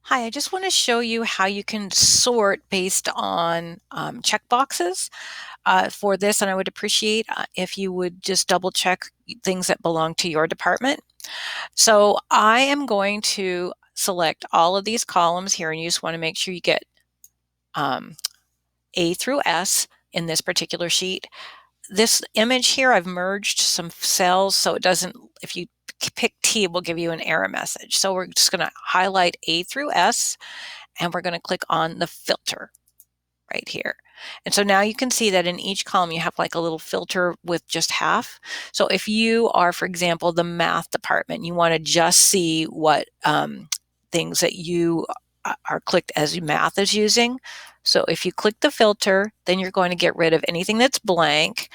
Hi, I just want to show you how you can sort based on checkboxes for this, and I would appreciate if you would just double check things that belong to your department. So I am going to select all of these columns here, and you just want to make sure you get um, A through S in this particular sheet. This image here, I've merged some cells so it doesn't, if you pick T, it will give you an error message. So we're just going to highlight A through S, and we're going to click on the filter right here. And so now you can see that in each column you have like a little filter with just half. So if you are, for example, the math department, you want to just see what things that you are clicked as math is using. So if you click the filter, then you're going to get rid of anything that's blank.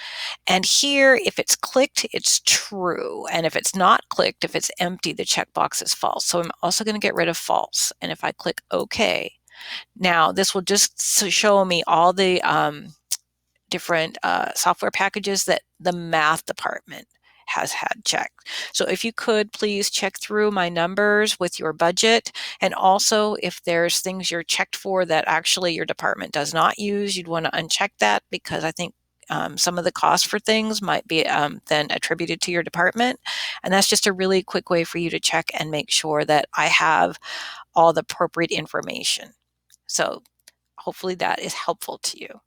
And here, if it's clicked, it's true. And if it's not clicked, if it's empty, the checkbox is false. So I'm also going to get rid of false. And if I click OK, now this will just show me all the different software packages that the math department has had checked. So if you could please check through my numbers with your budget, and also if there's things you're checked for that actually your department does not use, you'd want to uncheck that, because I think some of the cost for things might be then attributed to your department. And that's just a really quick way for you to check and make sure that I have all the appropriate information. So hopefully that is helpful to you.